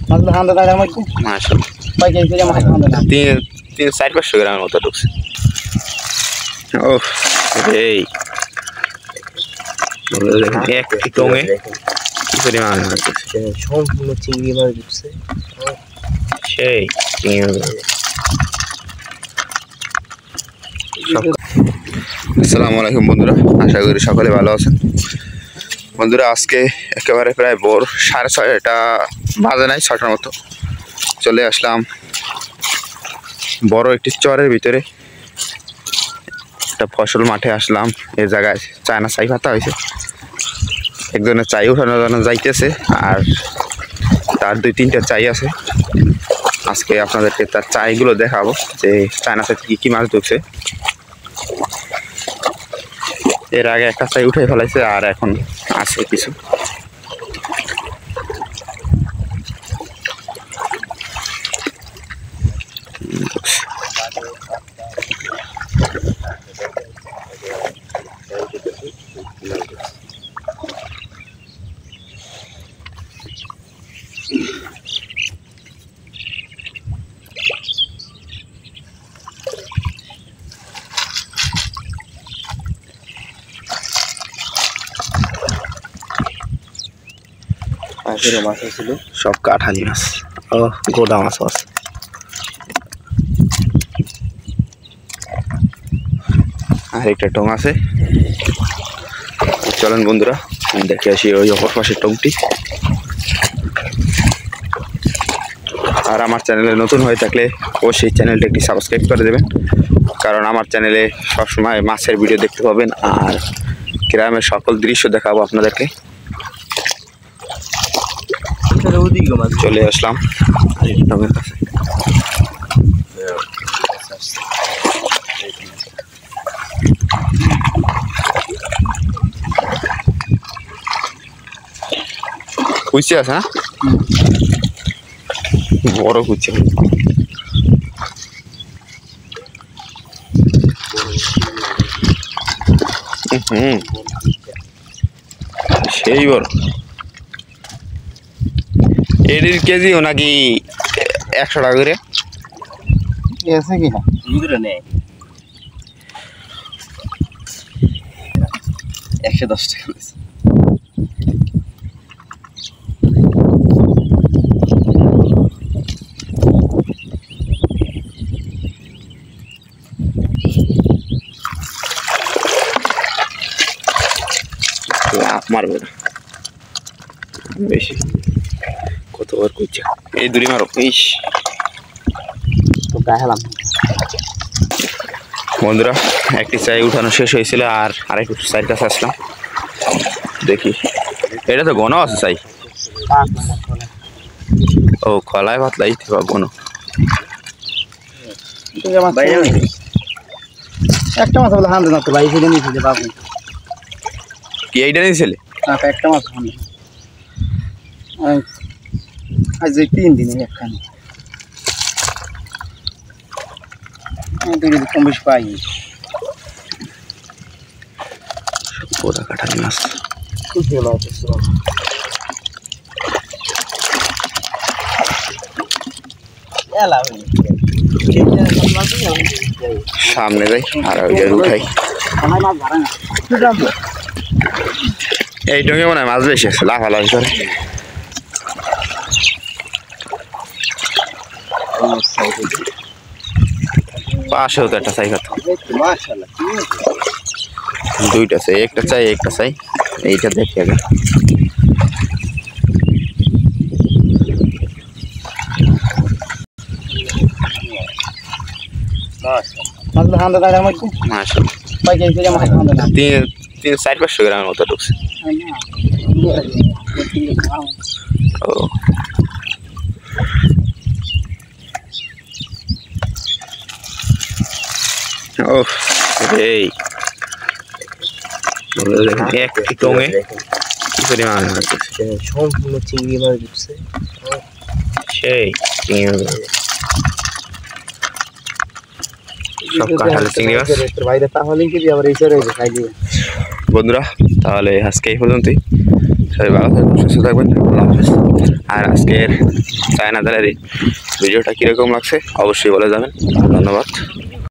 মাছগুলো হান্দা দাঁড়ার মধ্যে মাশাআল্লাহ কয় কেজি করে মাছ হান্দা দাঁড়া 400-500 গ্রামের মতো ঢুকছে। ও এই একটি টঙে কি পরিমাণ সম্পূর্ণ চিংড়ি মাছ ঢুকছে সেই আসসালামু আলাইকুম বন্ধুরা, আশা করি সকলে ভালো আছেন। বন্ধুরা আজকে একেবারে প্রায় ভোর 6:30টা বাজে নাই, 6টার মতো চলে আসলাম বড় একটি চরের ভিতরে একটা ফসল মাঠে আসলাম। এই জায়গায় চায়না চাই পাতা হয়েছে, একজনের চাই উঠানোর জন্য যাইতেছে আর তার 2-3টা চাই আছে। আজকে আপনাদেরকে তার চাইগুলো দেখাবো যে চায়না চাই কি কি মাছ ঢুকছে। এর আগে একটা চাই উঠে ফেলাইছে আর এখন আছে কিছু। মাছ ছিল সব কাঠালি মাছ, ও গোদা মাছ আছে। আর একটা টং আছে। চলেন বন্ধুরা দেখে আসি ওই অপর পাশের টংটি। আর আমার চ্যানেলে নতুন হয়ে থাকলে অবশ্যই চ্যানেলটা একটি সাবস্ক্রাইব করে দেবেন, কারণ আমার চ্যানেলে সবসময় মাছের ভিডিও দেখতে পাবেন আর গ্রামের সকল দৃশ্য দেখাবো আপনাদেরকে। চলে আসলাম টঙের কাছে। কুচি আছে না, বড় কুচি। সেই বড়। এটির কেজিও নাকি 100 টাকা করে আছে কিনা ভিতরে নেই 110 টাকা। মারবে না বেশি, কতবার করছে এই দূরে মারো। ইস তো গাহলাম বন্ধুরা, একটি চাই উঠানো শেষ হয়েছিল আর আরেকটু চাইয়ের কাছে আসলাম। দেখি এটা তো ঘন আছে চাই। ও খলায় পাতলাই ঘন। একটা মাছ বলে হান্দা না তো ভাই, সেটা নিয়েছিল বাবু। কি এইটা নিয়েছিলে? একটা মাছ হান্দা আজ 3 দিনে একখানে কম বেশি পাই। গোদা কাঠালি মাছ। সামনে যাই আর উঠাই। এই টঙ্গে মনে হয় মাছ বেশি আছে, লাফালাফি করে। পাশেও তো একটা চাই খাত, দুইটা চাই, একটা চাই একটা চাই। এইটা দেখি আগে। মাছগুলো হান্দা দাঁড়ার মধ্যে মাশাআল্লাহ কয় কেজি করে মাছ হান্দা দাঁড়া 400-500 গ্রামের মতো ঢুকছে। ও ও এই একটি টঙে কি পরিমাণ সম্পূর্ণ চিংড়ি মাছ ঢুকছে সেই সব কাঁঠাল চিংড়ি মাছ। বাইরে তাহলে কি আবার এই চরে খাইলি। বন্ধুরা তাহলে আজকে এই পর্যন্তই। সবাই ভালো থাকবেন, সুস্থ থাকবেন, আল্লাহ হাফেজ। আর আজকের চায়না জালের ভিডিওটা কীরকম লাগছে অবশ্যই বলে যাবেন। ধন্যবাদ।